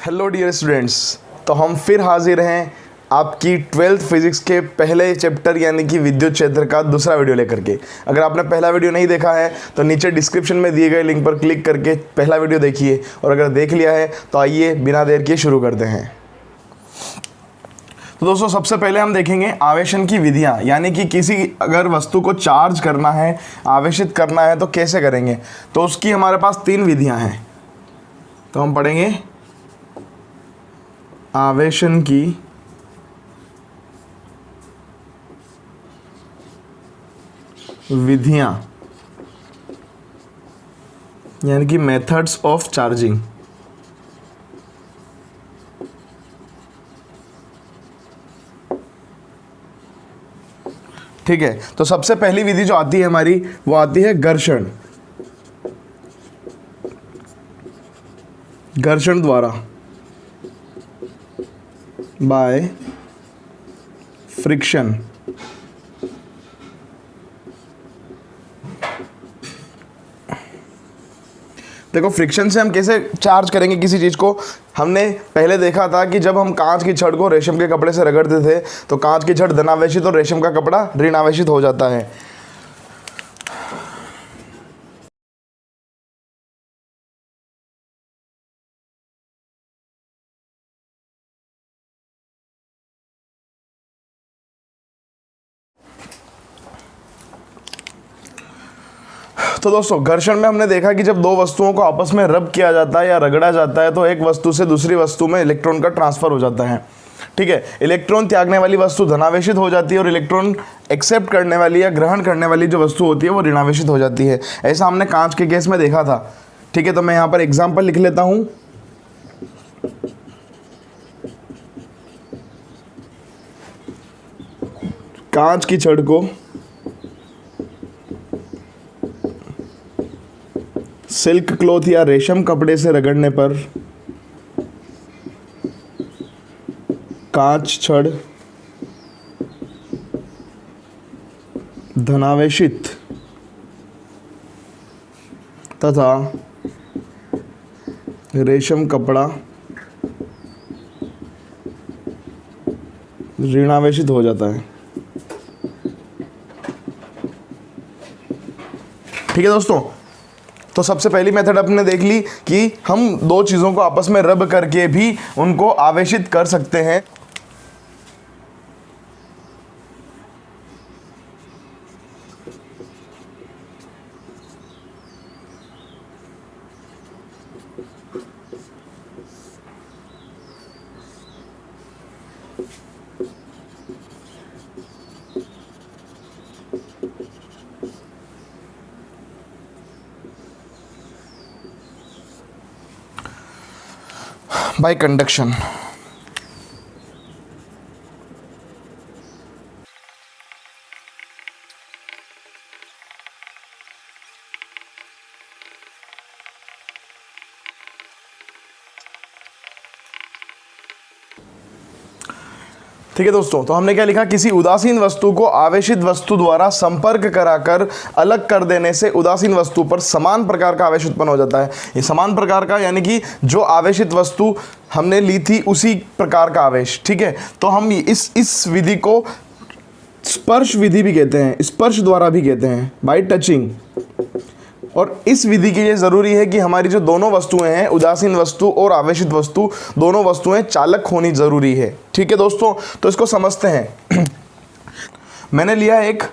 Hello dear students, तो हम फिर हाजिर हैं आपकी 12th फिजिक्स के पहले चैप्टर यानी कि विद्युत क्षेत्र का दूसरा वीडियो लेकर के। अगर आपने पहला वीडियो नहीं देखा है तो नीचे डिस्क्रिप्शन में दिए गए लिंक पर क्लिक करके पहला वीडियो देखिए, और अगर देख लिया है तो आइए बिना देर किए शुरू करते हैं। तो दोस्तों, सबसे पहले हम देखेंगे आवेशन की विधियाँ, यानी कि किसी अगर वस्तु को चार्ज करना है, आवेशित करना है तो कैसे करेंगे। तो उसकी हमारे पास 3 विधियाँ हैं। तो हम पढ़ेंगे आवेशन की विधियां यानी कि मेथड्स ऑफ चार्जिंग। ठीक है, तो सबसे पहली विधि जो आती है हमारी वो आती है घर्षण। घर्षण द्वारा, बाय फ्रिक्शन। देखो, फ्रिक्शन से हम कैसे चार्ज करेंगे किसी चीज़ को। हमने पहले देखा था कि जब हम कांच की छड़ को रेशम के कपड़े से रगड़ते थे तो कांच की छड़ धनावेशित और रेशम का कपड़ा ऋणावेशित हो जाता है। तो दोस्तों, घर्षण में हमने देखा कि जब दो वस्तुओं को आपस में रब किया जाता है या रगड़ा जाता है तो एक वस्तु से दूसरी वस्तु में इलेक्ट्रॉन का ट्रांसफर हो जाता है। ठीक है, इलेक्ट्रॉन त्यागने वाली वस्तु धनावेशित हो जाती है और इलेक्ट्रॉन एक्सेप्ट करने वाली या ग्रहण करने वाली जो वस्तु होती है वो ऋणावेशित हो जाती है। ऐसा हमने कांच के केस में देखा था। ठीक है, तो मैं यहाँ पर एग्जाम्पल लिख लेता हूँ। कांच की छड़ को सिल्क क्लॉथ या रेशम कपड़े से रगड़ने पर कांच छड़ धनावेशित तथा रेशम कपड़ा ऋणावेशित हो जाता है। ठीक है दोस्तों, तो सबसे पहली मेथड अपने देख ली कि हम दो चीज़ों को आपस में रब करके भी उनको आवेशित कर सकते हैं। Bye conduction. ठीक है दोस्तों, तो हमने क्या लिखा, किसी उदासीन वस्तु को आवेशित वस्तु द्वारा संपर्क कराकर अलग कर देने से उदासीन वस्तु पर समान प्रकार का आवेश उत्पन्न हो जाता है। ये समान प्रकार का यानी कि जो आवेशित वस्तु हमने ली थी उसी प्रकार का आवेश। ठीक है, तो हम इस विधि को स्पर्श विधि भी कहते हैं, स्पर्श द्वारा भी कहते हैं, बाय टचिंग। और इस विधि के लिए ज़रूरी है कि हमारी जो दोनों वस्तुएं हैं, उदासीन वस्तु और आवेशित वस्तु, दोनों वस्तुएं चालक होनी ज़रूरी है। ठीक है दोस्तों, तो इसको समझते हैं। मैंने लिया एक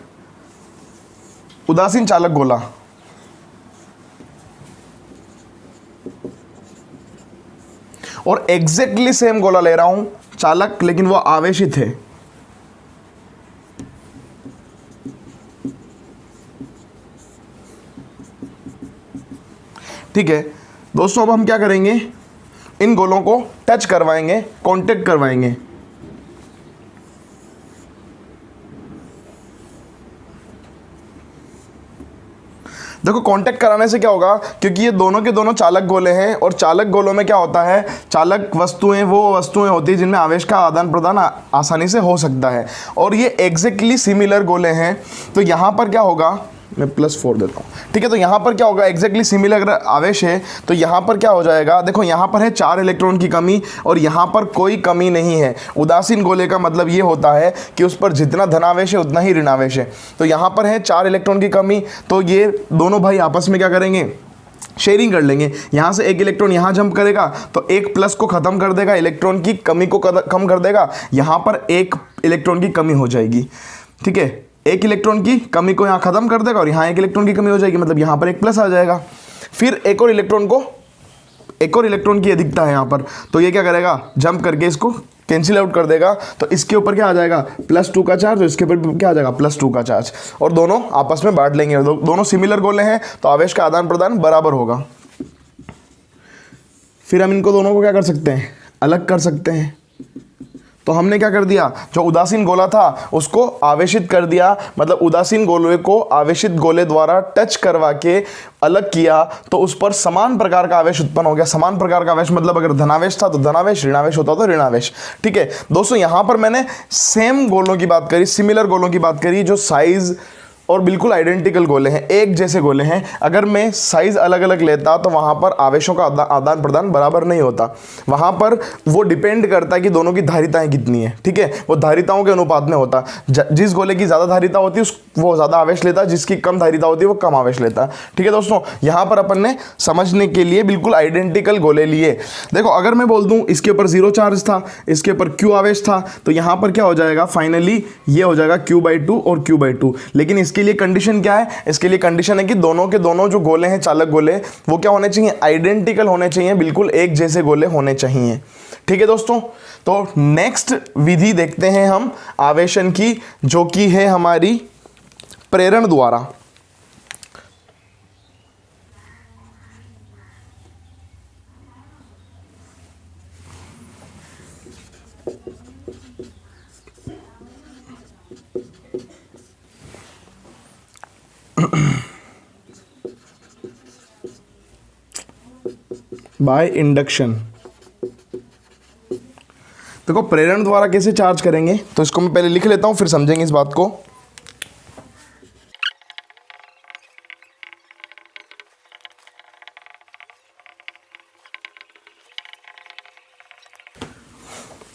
उदासीन चालक गोला, और एग्जैक्टली सेम गोला ले रहा हूं चालक, लेकिन वो आवेशित है। ठीक है दोस्तों, अब हम क्या करेंगे, इन गोलों को टच करवाएंगे, कांटेक्ट करवाएंगे। देखो, कांटेक्ट कराने से क्या होगा, क्योंकि ये दोनों के दोनों चालक गोले हैं, और चालक गोलों में क्या होता है, चालक वस्तुएं वो वस्तुएं होती हैं जिनमें आवेश का आदान प्रदान आसानी से हो सकता है, और ये एग्जैक्टली सिमिलर गोले हैं। तो यहाँ पर क्या होगा, मैं +4 देता हूँ। ठीक है, तो यहाँ पर क्या होगा, एग्जैक्टली सिमिलर अगर आवेश है तो यहाँ पर क्या हो जाएगा, देखो यहाँ पर है 4 इलेक्ट्रॉन की कमी और यहाँ पर कोई कमी नहीं है। उदासीन गोले का मतलब ये होता है कि उस पर जितना धनावेश है उतना ही ऋणावेश है। तो यहाँ पर है 4 इलेक्ट्रॉन की कमी, तो ये दोनों भाई आपस में क्या करेंगे, शेयरिंग कर लेंगे। यहाँ से एक इलेक्ट्रॉन यहाँ जंप करेगा तो एक प्लस को ख़त्म कर देगा, इलेक्ट्रॉन की कमी को कम कर देगा, यहाँ पर एक इलेक्ट्रॉन की कमी हो जाएगी। ठीक है, एक इलेक्ट्रॉन की कमी को यहाँ ख़त्म कर देगा और यहाँ एक इलेक्ट्रॉन की कमी हो जाएगी, मतलब यहाँ पर एक प्लस आ जाएगा। फिर एक और इलेक्ट्रॉन की अधिकता है यहाँ पर, तो ये क्या करेगा, जंप करके इसको कैंसिल आउट कर देगा। तो इसके ऊपर क्या आ जाएगा, +2 का चार्ज, और इसके ऊपर क्या आ जाएगा, +2 का चार्ज, और दोनों आपस में बांट लेंगे। दोनों सिमिलर गोले हैं तो आवेश का आदान प्रदान बराबर होगा। फिर हम इनको दोनों को क्या कर सकते हैं, अलग कर सकते हैं। तो हमने क्या कर दिया, जो उदासीन गोला था उसको आवेशित कर दिया, मतलब उदासीन गोले को आवेशित गोले द्वारा टच करवा के अलग किया, तो उस पर समान प्रकार का आवेश उत्पन्न हो गया। समान प्रकार का आवेश मतलब अगर धनावेश था तो धनावेश, ऋणावेश होता तो ऋणावेश। ठीक है दोस्तों, यहां पर मैंने सेम गोलों की बात करी, सिमिलर गोलों की बात करी, जो साइज और बिल्कुल आइडेंटिकल गोले हैं, एक जैसे गोले हैं। अगर मैं साइज अलग अलग लेता तो वहाँ पर आवेशों का आदान प्रदान बराबर नहीं होता। वहाँ पर वो डिपेंड करता है कि दोनों की धारिताएं कितनी है। ठीक है, वो धारिताओं के अनुपात में होता। जिस गोले की ज़्यादा धारिता होती है वो ज़्यादा आवेश लेता है, जिसकी कम धारिता होती है वो कम आवेश लेता है। ठीक है दोस्तों, यहाँ पर अपन ने समझने के लिए बिल्कुल आइडेंटिकल गोले लिए। देखो अगर मैं बोल दूँ इसके ऊपर 0 चार्ज था, इसके ऊपर Q आवेश था, तो यहाँ पर क्या हो जाएगा, फाइनली ये हो जाएगा Q/2 और Q/2। लेकिन इसके लिए कंडीशन क्या है, इसके लिए कंडीशन है कि दोनों के दोनों जो गोले हैं, चालक गोले, वो क्या होने चाहिए, आइडेंटिकल होने चाहिए, बिल्कुल एक जैसे गोले होने चाहिए। ठीक है दोस्तों, तो नेक्स्ट विधि देखते हैं हम आवेशन की, जो कि है हमारी प्रेरण द्वारा। By induction. देखो प्रेरण द्वारा कैसे चार्ज करेंगे, तो इसको मैं पहले लिख लेता हूं, फिर समझेंगे इस बात को।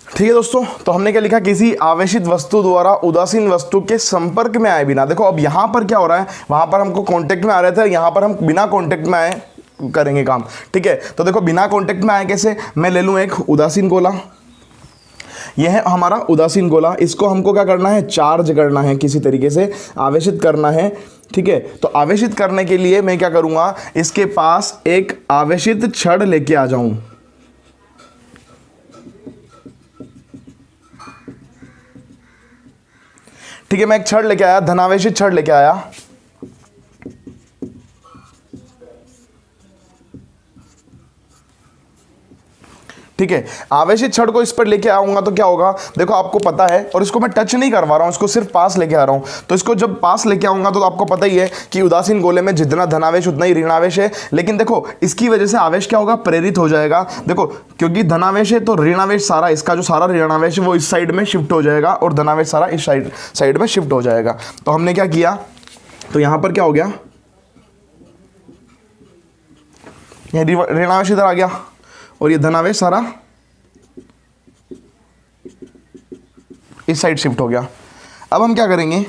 ठीक है दोस्तों, तो हमने क्या लिखा, किसी आवेशित वस्तु द्वारा उदासीन वस्तु के संपर्क में आए बिना। देखो अब यहां पर क्या हो रहा है, वहां पर हमको कांटेक्ट में आ रहे थे, यहां पर हम बिना कांटेक्ट में आए करेंगे काम। ठीक है, तो देखो बिना कांटेक्ट में आए कैसे, मैं ले लूं एक उदासीन गोला, यह है हमारा उदासीन गोला, इसको हमको क्या करना है, चार्ज करना है, किसी तरीके से आवेशित करना है। ठीक है, तो आवेशित करने के लिए मैं क्या करूंगा, इसके पास एक आवेशित छड़ लेके आ जाऊं। ठीक है, मैं एक छड़ लेके आया, धनावेशित छड़ लेके आया। ठीक है, आवेशित छड़ को इस पर लेके आऊंगा तो क्या होगा, देखो आपको पता है, और इसको मैं टच नहीं करवा रहा हूं, इसको सिर्फ पास लेके आ रहा हूं। तो इसको जब पास लेके आऊंगा तो आपको पता ही है कि उदासीन गोले में जितना धनावेश उतना ही ऋणावेश है। लेकिन देखो इसकी वजह से आवेश क्या होगा, प्रेरित हो जाएगा। देखो क्योंकि धनावेश है तो ऋणावेश सारा, इसका जो सारा ऋणावेश है वो इस साइड में शिफ्ट हो जाएगा और धनावेश सारा इस साइड में शिफ्ट हो जाएगा। तो हमने क्या किया, तो यहां पर क्या हो गया, ऋणावेश इधर आ गया और ये धनावेश सारा इस साइड शिफ्ट हो गया। अब हम क्या करेंगे,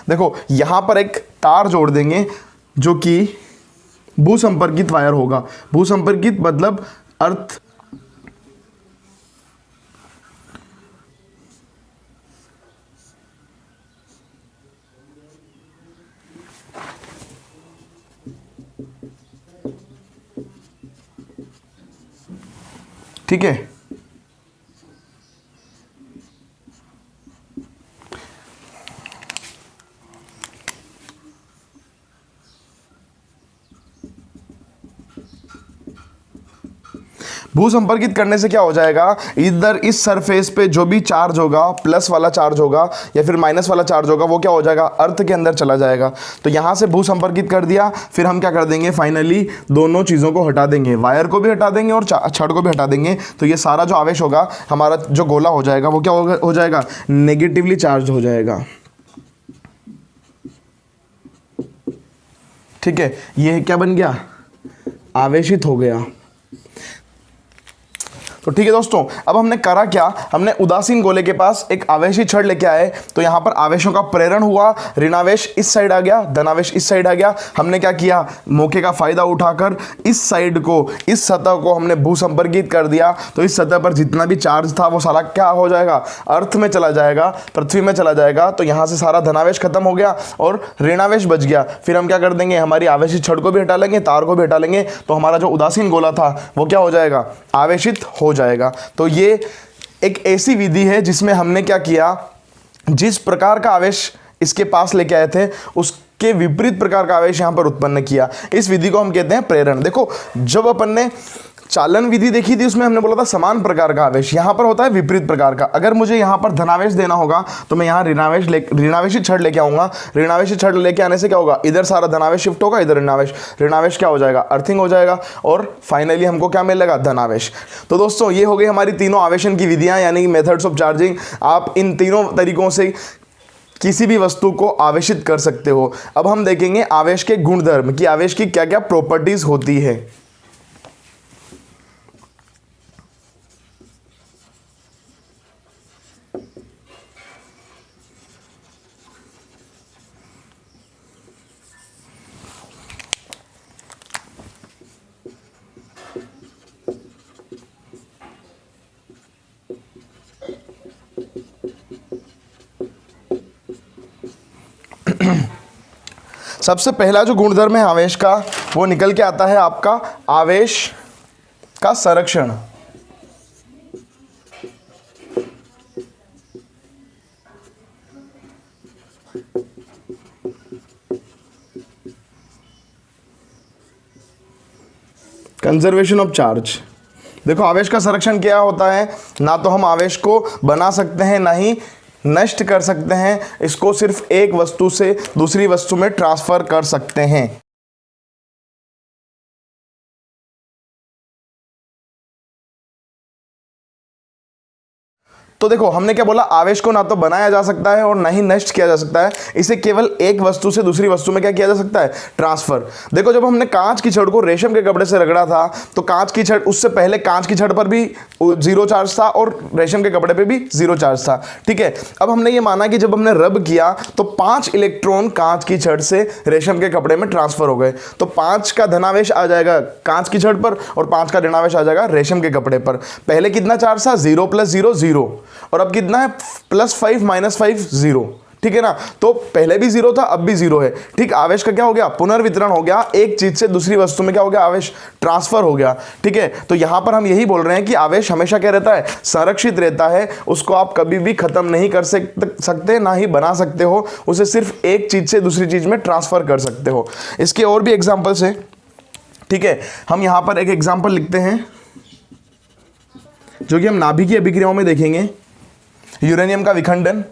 देखो यहां पर एक तार जोड़ देंगे जो कि भूसंपर्कित वायर होगा। भूसंपर्कित मतलब अर्थ, ठीक है, भू संपर्कित करने से क्या हो जाएगा, इधर इस सरफेस पे जो भी चार्ज होगा, प्लस वाला चार्ज होगा या फिर माइनस वाला चार्ज होगा, वो क्या हो जाएगा, अर्थ के अंदर चला जाएगा। तो यहां से भू संपर्कित कर दिया, फिर हम क्या कर देंगे, फाइनली दोनों चीजों को हटा देंगे, वायर को भी हटा देंगे और छड़ को भी हटा देंगे। तो ये सारा जो आवेश होगा, हमारा जो गोला हो जाएगा, वो क्या हो जाएगा, नेगेटिवली चार्ज हो जाएगा। ठीक है, ये क्या बन गया, आवेशित हो गया। तो ठीक है दोस्तों, अब हमने करा क्या, हमने उदासीन गोले के पास एक आवेशित छड़ लेके आए, तो यहां पर आवेशों का प्रेरण हुआ, ऋणावेश इस साइड आ गया, धनावेश इस साइड आ गया। हमने क्या किया, मौके का फायदा उठाकर इस साइड को, इस सतह को हमने भू संपर्कित कर दिया। तो इस सतह पर जितना भी चार्ज था वो सारा क्या हो जाएगा, अर्थ में चला जाएगा, पृथ्वी में चला जाएगा। तो यहां से सारा धनावेश खत्म हो गया और ऋणावेश बच गया। फिर हम क्या कर देंगे, हमारी आवेशित छड़ को भी हटा लेंगे, तार को भी हटा लेंगे, तो हमारा जो उदासीन गोला था वो क्या हो जाएगा, आवेशित हो जाएगा। तो ये एक ऐसी विधि है जिसमें हमने क्या किया, जिस प्रकार का आवेश इसके पास लेके आए थे उसके विपरीत प्रकार का आवेश यहां पर उत्पन्न किया। इस विधि को हम कहते हैं प्रेरण। देखो, जब अपन ने चालन विधि देखी थी उसमें हमने बोला था समान प्रकार का आवेश, यहां पर होता है विपरीत प्रकार का। अगर मुझे यहां पर धनावेश देना होगा तो मैं यहां ऋणावेशी छड़ लेके आऊंगा। ऋणावेशी छड़ लेके आने से क्या होगा, इधर सारा धनावेश शिफ्ट होगा, इधर ऋणावेश क्या हो जाएगा, अर्थिंग हो जाएगा, और फाइनली हमको क्या मिलेगा, धनावेश। तो दोस्तों, ये हो गई हमारी तीनों आवेशन की विधियां, यानी कि मेथड्स ऑफ चार्जिंग। आप इन तीनों तरीकों से किसी भी वस्तु को आवेशित कर सकते हो। अब हम देखेंगे आवेश के गुणधर्म, कि आवेश की क्या क्या प्रॉपर्टीज होती है। सबसे पहला जो गुणधर्म है आवेश का, वो निकल के आता है आपका आवेश का संरक्षण। Conservation of charge. देखो, आवेश का संरक्षण क्या होता है, ना तो हम आवेश को बना सकते हैं, ना ही नष्ट कर सकते हैं, इसको सिर्फ एक वस्तु से दूसरी वस्तु में ट्रांसफर कर सकते हैं। तो देखो, हमने क्या बोला, आवेश को ना तो बनाया जा सकता है और ना ही नष्ट किया जा सकता है, इसे केवल एक वस्तु से दूसरी वस्तु में क्या किया जा सकता है, ट्रांसफर। देखो, जब हमने कांच की छड़ को रेशम के कपड़े से रगड़ा था, तो कांच की छड़, उससे पहले कांच की छड़ पर भी 0 चार्ज था और रेशम के कपड़े पे भी 0 चार्ज था। ठीक है, अब हमने ये माना कि जब हमने रब किया तो 5 इलेक्ट्रॉन कांच की छड़ से रेशम के कपड़े में ट्रांसफर हो गए। तो 5 का धनावेश आ जाएगा कांच की छड़ पर और 5 का ऋणावेश आ जाएगा रेशम के कपड़े पर। पहले कितना चार्ज था, 0 + 0 0, और अब कितना है, +5 - 5 0। ठीक है ना, तो पहले भी 0 था, अब भी 0 है। ठीक, आवेश का क्या हो गया, पुनर्वितरण हो गया, एक चीज से दूसरी वस्तु में क्या हो गया, आवेश ट्रांसफर हो गया। ठीक है, तो यहां पर हम यही बोल रहे हैं कि आवेश हमेशा क्या रहता है, संरक्षित रहता है, उसको आप कभी भी खत्म नहीं कर सकते, ना ही बना सकते हो, उसे सिर्फ एक चीज से दूसरी चीज में ट्रांसफर कर सकते हो। इसके और भी एग्जाम्पल्स है। ठीक है, हम यहां पर एक एग्जाम्पल लिखते हैं जो कि हम नाभिकीय अभिक्रियाओं में देखेंगे। यूरेनियम का विखंडन।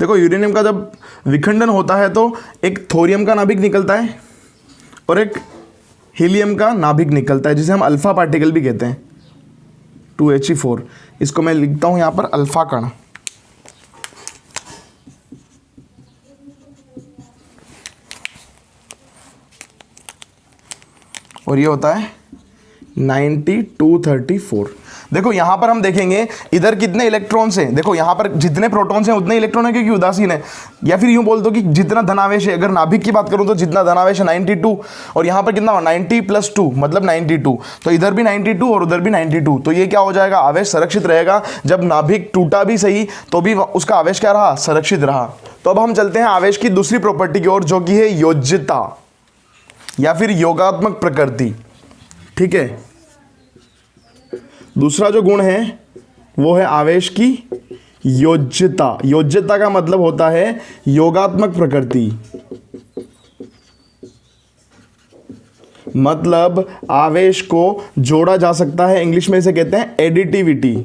देखो, यूरेनियम का जब विखंडन होता है तो एक थोरियम का नाभिक निकलता है और एक हीलियम का नाभिक निकलता है, जिसे हम अल्फा पार्टिकल भी कहते हैं, 2He4। इसको मैं लिखता हूं यहां पर अल्फा कण। और ये होता है 9234। देखो, यहां पर हम देखेंगे इधर कितने इलेक्ट्रॉन्स हैं। देखो, यहां पर जितने प्रोटॉन्स हैं उतने इलेक्ट्रॉन है, क्योंकि उदासीन है। या फिर यूं बोल दो कि जितना धनावेश है, अगर नाभिक की बात करूं तो जितना धनावेश है 92, और यहां पर कितना 90 + 2 मतलब 92। तो इधर भी 92 और उधर भी 92। तो ये क्या हो जाएगा, आवेश संरक्षित रहेगा। जब नाभिक टूटा भी सही तो भी उसका आवेश क्या रहा, संरक्षित रहा। तो अब हम चलते हैं आवेश की दूसरी प्रॉपर्टी की ओर, जो कि है योज्यता या फिर योगात्मक प्रकृति। ठीक है, दूसरा जो गुण है वो है आवेश की योज्यता। योज्यता का मतलब होता है योगात्मक प्रकृति। मतलब आवेश को जोड़ा जा सकता है, इंग्लिश में इसे कहते हैं एडिटिविटी।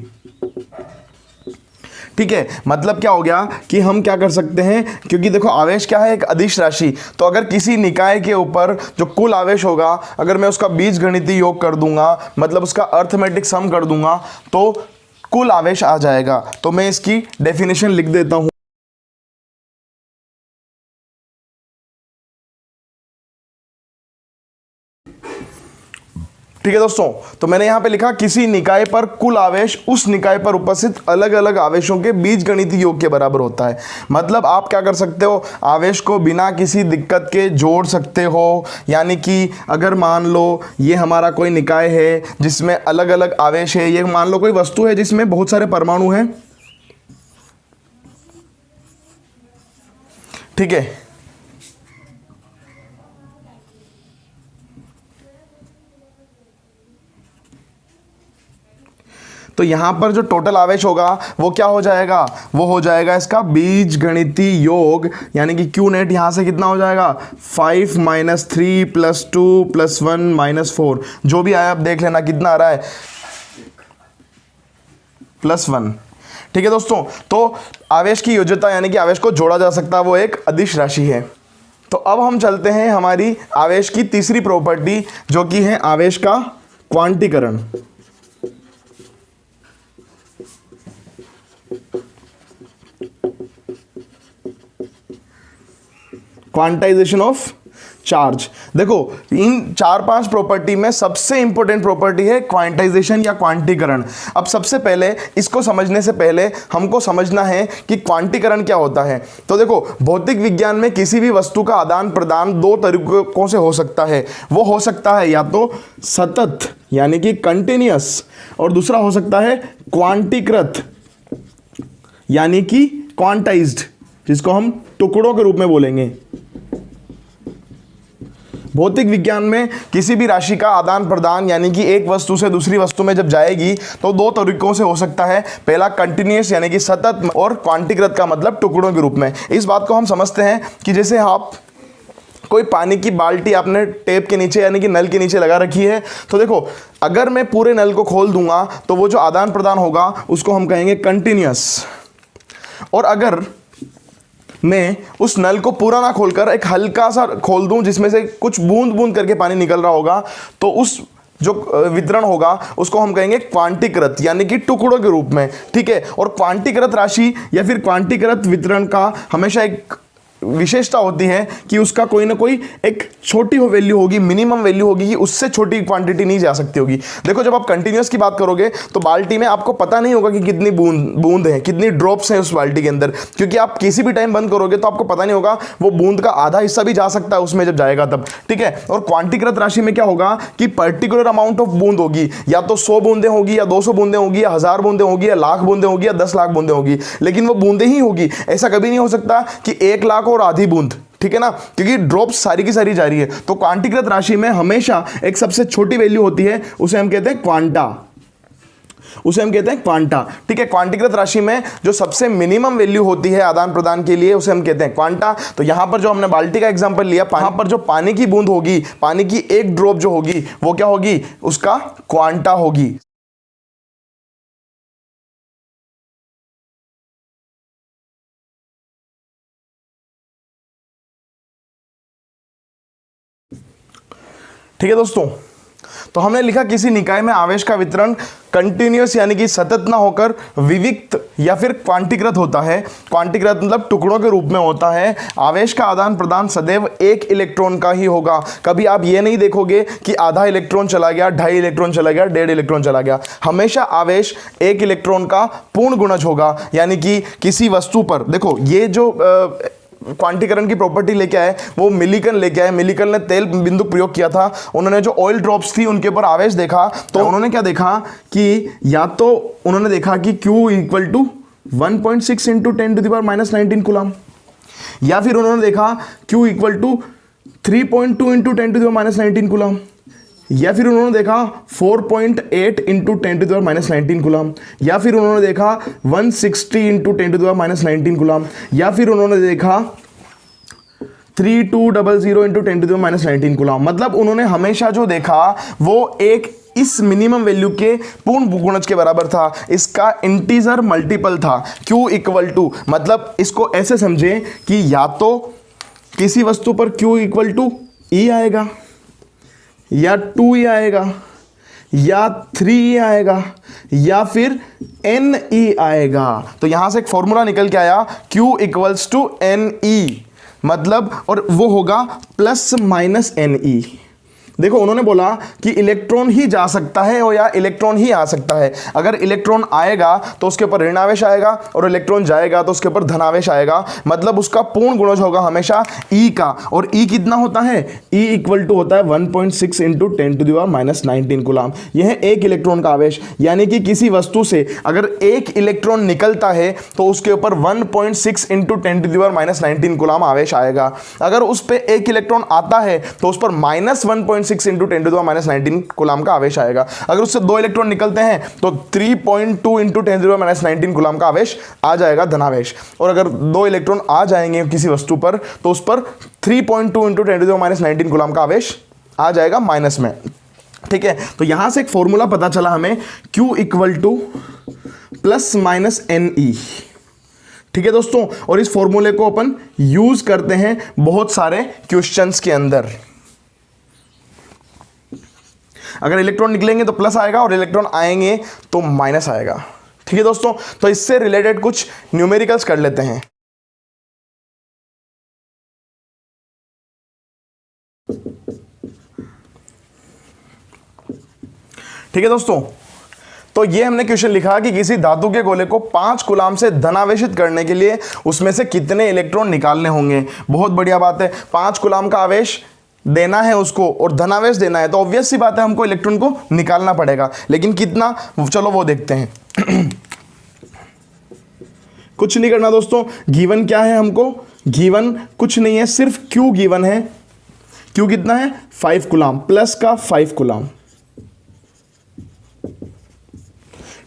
ठीक है, मतलब क्या हो गया कि हम क्या कर सकते हैं, क्योंकि देखो आवेश क्या है, एक अदिश राशि। तो अगर किसी निकाय के ऊपर जो कुल आवेश होगा, अगर मैं उसका बीजगणितीय योग कर दूंगा, मतलब उसका अर्थमेटिक सम कर दूंगा, तो कुल आवेश आ जाएगा। तो मैं इसकी डेफिनेशन लिख देता हूं। ठीक है दोस्तों, तो मैंने यहां पे लिखा किसी निकाय पर कुल आवेश उस निकाय पर उपस्थित अलग अलग आवेशों के बीजगणितीय योग के बराबर होता है। मतलब आप क्या कर सकते हो, आवेश को बिना किसी दिक्कत के जोड़ सकते हो। यानी कि अगर मान लो ये हमारा कोई निकाय है जिसमें अलग अलग आवेश है, ये मान लो कोई वस्तु है जिसमें बहुत सारे परमाणु हैं, ठीक है, तो यहां पर जो टोटल आवेश होगा वो क्या हो जाएगा, वो हो जाएगा इसका बीजगणितीय योग। यानी कि क्यू नेट यहां से कितना हो जाएगा, 5 - 3 + 2 + 1 - 4, जो भी आया आप देख लेना कितना आ रहा है, +1। ठीक है दोस्तों, तो आवेश की योज्यता यानी कि आवेश को जोड़ा जा सकता है, वो एक अदिश राशि है। तो अब हम चलते हैं हमारी आवेश की तीसरी प्रॉपर्टी, जो कि है आवेश का क्वांटीकरण। Quantization of charge. देखो इन 4-5 प्रॉपर्टी में सबसे इंपॉर्टेंट प्रॉपर्टी है क्वांटाइजेशन या क्वांटीकरण। अब सबसे पहले इसको समझने से पहले हमको समझना है कि क्वांटीकरण क्या होता है। तो देखो भौतिक विज्ञान में किसी भी वस्तु का आदान प्रदान 2 तरीकों से हो सकता है। वो हो सकता है या तो सतत यानी कि कंटिन्यूअस, और दूसरा हो सकता है क्वांटीकृत यानी कि क्वांटाइज्ड, जिसको हम टुकड़ों के रूप में बोलेंगे। भौतिक विज्ञान में किसी भी राशि का आदान प्रदान यानी कि एक वस्तु से दूसरी वस्तु में जब जाएगी तो 2 तरीकों से हो सकता है। पहला कंटिन्यूअस यानी कि सतत, और क्वांटीकृत का मतलब टुकड़ों के रूप में। इस बात को हम समझते हैं कि जैसे आप कोई पानी की बाल्टी आपने टेप के नीचे यानी कि नल के नीचे लगा रखी है, तो देखो अगर मैं पूरे नल को खोल दूंगा तो वो जो आदान प्रदान होगा उसको हम कहेंगे कंटिन्यूअस। और अगर मैं उस नल को पूरा ना खोलकर एक हल्का सा खोल दूं जिसमें से कुछ बूंद बूंद करके पानी निकल रहा होगा, तो उस जो वितरण होगा उसको हम कहेंगे क्वांटीकृत यानी कि टुकड़ों के रूप में। ठीक है, और क्वांटीकृत राशि या फिर क्वांटीकृत वितरण का हमेशा एक विशेषता होती है कि उसका कोई ना कोई एक छोटी हो वैल्यू होगी, मिनिमम वैल्यू होगी कि उससे छोटी क्वांटिटी नहीं जा सकती होगी। देखो जब आप कंटिन्यूअस की बात करोगे तो बाल्टी में आपको पता नहीं होगा कि कितनी बूंद है, कितनी ड्रॉप्स हैं उस बाल्टी के अंदर, क्योंकि आप किसी भी टाइम बंद करोगे तो आपको पता नहीं होगा, वो बूंद का आधा हिस्सा भी जा सकता है उसमें जब जाएगा तब। ठीक है, और क्वांटीकृत राशि में क्या होगा कि पर्टिकुलर अमाउंट ऑफ बूंद होगी, या तो 100 बूंदें होगी या 200 बूंदें होगी या 1000 बूंदें होगी या लाख बूंदें होगी या 10 लाख बूंदें होगी, लेकिन वो बूंदें ही होगी। ऐसा कभी नहीं हो सकता कि 1 लाख और आधी बूंद, ठीक है ना, क्योंकि ड्रॉप्स सारी की सारी जा रही है। तो क्वांटीकृत राशि में हमेशा एक सबसे छोटी वैल्यू होती है, उसे हम कहते हैं क्वांटा, उसे हम कहते हैं क्वांटा। ठीक है, क्वांटीकृत राशि में जो सबसे मिनिमम वैल्यू होती है आदान प्रदान के लिए उसे हम कहते हैं क्वांटा। तो यहां पर जो हमने बाल्टी का एग्जांपल लिया, वहां पर जो पानी की बूंद होगी, पानी की एक ड्रॉप जो होगी वो क्या होगी, उसका क्वांटा होगी। ठीक है दोस्तों, तो हमने लिखा किसी निकाय में आवेश का वितरण कंटिन्यूअस यानी कि सतत ना होकर विविक्त या फिर क्वांटीकृत होता है। क्वांटीकृत मतलब टुकड़ों के रूप में होता है। आवेश का आदान प्रदान सदैव 1 इलेक्ट्रॉन का ही होगा। कभी आप ये नहीं देखोगे कि आधा इलेक्ट्रॉन चला गया, 2.5 इलेक्ट्रॉन चला गया, 1.5 इलेक्ट्रॉन चला गया। हमेशा आवेश 1 इलेक्ट्रॉन का पूर्ण गुणज होगा। यानी कि किसी वस्तु पर देखो, ये जो क्वांटीकरण की प्रॉपर्टी लेके आए वो मिलिकन लेके आए। मिलिकन ने तेल बिंदु प्रयोग किया था। उन्होंने जो ऑयल ड्रॉप्स थी उनके ऊपर आवेश देखा, तो उन्होंने क्या देखा कि या तो उन्होंने देखा कि Q = 1.6 × 10⁻⁻19 कूलम, या फिर उन्होंने देखा Q = 3.2 × 10⁻⁻19 कूलम, या फिर उन्होंने देखा 4.8 × 10⁻⁻19 कूलम, या फिर उन्होंने देखा 160 × 10⁻⁻19 कूलम, या फिर उन्होंने देखा 3200 इंटू 10⁻⁻19 कूलम। मतलब उन्होंने हमेशा जो देखा वो एक इस मिनिमम वैल्यू के पूर्ण गुणज के बराबर था, इसका इंटीजर मल्टीपल था। Q इक्वल टू, मतलब इसको ऐसे समझे कि या तो किसी वस्तु पर Q इक्वल टू E आएगा, या 2E आएगा, या 3E आएगा, या फिर NE आएगा। तो यहां से एक फॉर्मूला निकल के आया Q इक्वल्स टू NE, मतलब और वो होगा प्लस माइनस NE। देखो उन्होंने बोला कि इलेक्ट्रॉन ही जा सकता है और या इलेक्ट्रॉन ही आ सकता है। अगर इलेक्ट्रॉन आएगा तो उसके ऊपर ऋणावेश आएगा और इलेक्ट्रॉन जाएगा तो उसके ऊपर धनावेश आएगा। मतलब उसका पूर्ण गुणज होगा हमेशा E का, और E कितना होता है? E इक्वल टू होता है 1.6 इंटू 10⁻⁻19 कूलम। यह है एक इलेक्ट्रॉन का आवेश, यानी कि किसी वस्तु से अगर एक इलेक्ट्रॉन निकलता है तो उसके ऊपर 1.6 इंटू 10⁻⁻19 कूलम आवेश आएगा। अगर उस पर एक इलेक्ट्रॉन आता है तो उस पर -1.6 इंटू 10⁻⁻19 कूलम का आवेश आएगा। अगर उससे दो इलेक्ट्रॉन निकलते हैं तो 3.2 इंटू 10⁻⁻19 कूलम का आवेश आ जाएगा, धनावेश। और अगर दो इलेक्ट्रॉन आ जाएंगे किसी वस्तु पर तो उस पर 3.2 इंटू 10⁻⁻19 कूलम का आवेश आ जाएगा माइनस में। ठीक है, तो यहां से एक फॉर्मूला पता चला हमें Q equal two plus minus NE। ठीक है दोस्तों, और इस फॉर्मूले को अपन यूज करते हैं बहुत सारे क्वेश्चंस के अंदर। अगर इलेक्ट्रॉन निकलेंगे तो प्लस आएगा और इलेक्ट्रॉन आएंगे तो माइनस आएगा। ठीक है दोस्तों, तो इससे रिलेटेड कुछ न्यूमेरिकल्स कर लेते हैं। ठीक है दोस्तों, तो ये हमने क्वेश्चन लिखा कि किसी धातु के गोले को 5 कूलम से धनावेशित करने के लिए उसमें से कितने इलेक्ट्रॉन निकालने होंगे। बहुत बढ़िया बात है, 5 कूलम का आवेश देना है उसको और धनावेश देना है तो ऑब्वियस सी बात है हमको इलेक्ट्रॉन को निकालना पड़ेगा, लेकिन कितना, चलो वो देखते हैं। कुछ नहीं करना दोस्तों, गिवन क्या है हमको? गिवन कुछ नहीं है, सिर्फ Q गिवन है। Q कितना है? 5 कूलम, प्लस का 5 कूलम।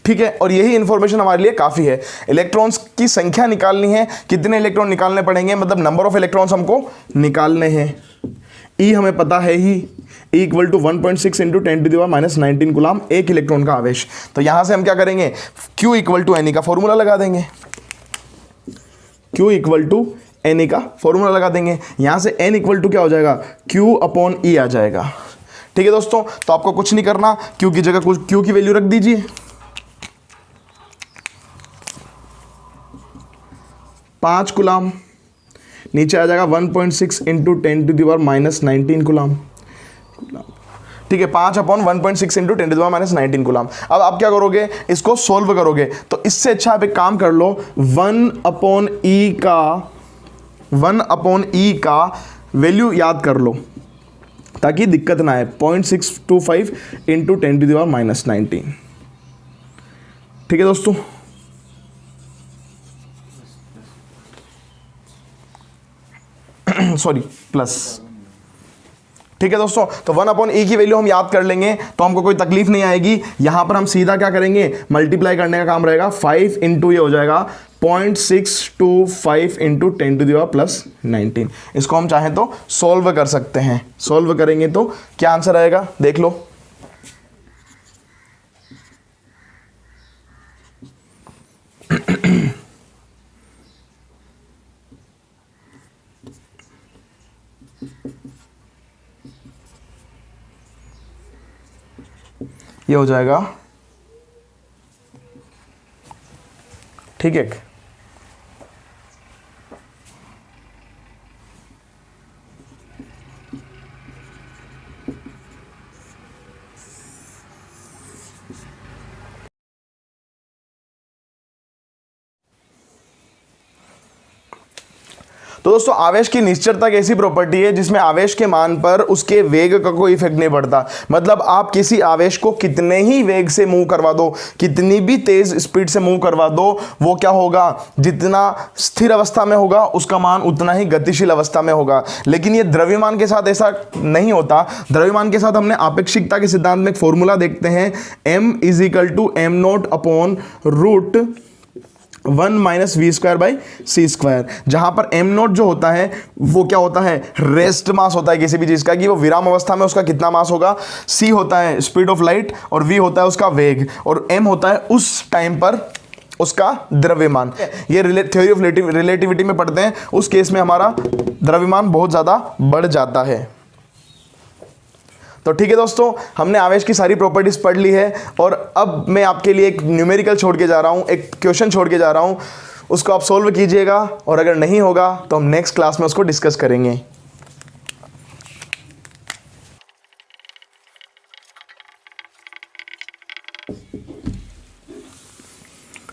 ठीक है, और यही इंफॉर्मेशन हमारे लिए काफी है। इलेक्ट्रॉन्स की संख्या निकालनी है, कितने इलेक्ट्रॉन निकालने पड़ेंगे, मतलब नंबर ऑफ इलेक्ट्रॉन्स हमको निकालने हैं। E हमें पता है ही, E equal to 1.6 into 10⁻⁻19 coulomb, एक इलेक्ट्रॉन का आवेश। तो यहां से हम क्या करेंगे? Q इक्वल टू NE का फॉर्मूला लगा देंगे। Q इक्वल टू NE का फॉर्मूला लगा देंगे। यहां से N इक्वल टू क्या हो जाएगा? Q अपॉन E आ जाएगा। ठीक है दोस्तों, तो आपको कुछ नहीं करना, Q की जगह कुछ Q की वैल्यू रख दीजिए। 5 कूलम, नीचे आ जाएगा 1.6 इंटू 10⁻⁻19 कूलम। ठीक है, 5 अपॉन 1.6 इंटू 10⁻⁻19 कूलम। अब आप क्या करोगे? इसको सोल्व करोगे तो इससे अच्छा आप एक काम कर लो, 1 अपॉन E का वैल्यू याद कर लो ताकि दिक्कत ना आए। 0.625 इंटू 10⁻⁻19। ठीक है दोस्तों, सॉरी प्लस। ठीक है दोस्तों, तो 1 अपॉन E की वैल्यू हम याद कर लेंगे तो हमको कोई तकलीफ नहीं आएगी। यहां पर हम सीधा क्या करेंगे? मल्टीप्लाई करने का काम रहेगा। 5 इंटू ये हो जाएगा 0.625 इंटू 10⁻+19। इसको हम चाहें तो सॉल्व कर सकते हैं। सॉल्व करेंगे तो क्या आंसर आएगा देख लो। ये हो जाएगा, ठीक है। तो दोस्तों आवेश की निश्चलता एक ऐसी प्रॉपर्टी है जिसमें आवेश के मान पर उसके वेग का कोई इफेक्ट नहीं पड़ता। मतलब आप किसी आवेश को कितने ही वेग से मूव करवा दो, कितनी भी तेज स्पीड से मूव करवा दो, वो क्या होगा? जितना स्थिर अवस्था में होगा उसका मान उतना ही गतिशील अवस्था में होगा। लेकिन ये द्रव्यमान के साथ ऐसा नहीं होता। द्रव्यमान के साथ हमने आपेक्षिकता के सिद्धांत में एक फॉर्मूला देखते हैं, m is equal to m not upon root 1 minus v square by c square, जहां पर एम नोट जो होता है वो क्या होता है, रेस्ट मास होता है किसी भी चीज़ का, कि वो विराम अवस्था में उसका कितना मास होगा। सी होता है स्पीड ऑफ लाइट और वी होता है उसका वेग और एम होता है उस टाइम पर उसका द्रव्यमान। ये थ्योरी ऑफ रिलेटिविटी में पढ़ते हैं, उस केस में हमारा द्रव्यमान बहुत ज़्यादा बढ़ जाता है। तो ठीक है दोस्तों, हमने आवेश की सारी प्रॉपर्टीज पढ़ ली है और अब मैं आपके लिए एक न्यूमेरिकल छोड़ के जा रहा हूँ, एक क्वेश्चन छोड़ के जा रहा हूँ, उसको आप सोल्व कीजिएगा और अगर नहीं होगा तो हम नेक्स्ट क्लास में उसको डिस्कस करेंगे।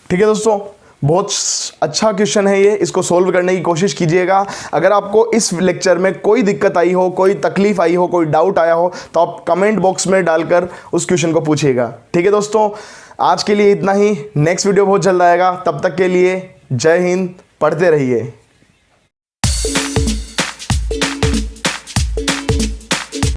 ठीक है दोस्तों, बहुत अच्छा क्वेश्चन है ये, इसको सोल्व करने की कोशिश कीजिएगा। अगर आपको इस लेक्चर में कोई दिक्कत आई हो, कोई तकलीफ आई हो, कोई डाउट आया हो तो आप कमेंट बॉक्स में डालकर उस क्वेश्चन को पूछिएगा। ठीक है दोस्तों, आज के लिए इतना ही, नेक्स्ट वीडियो बहुत जल्द आएगा, तब तक के लिए जय हिंद, पढ़ते रहिए।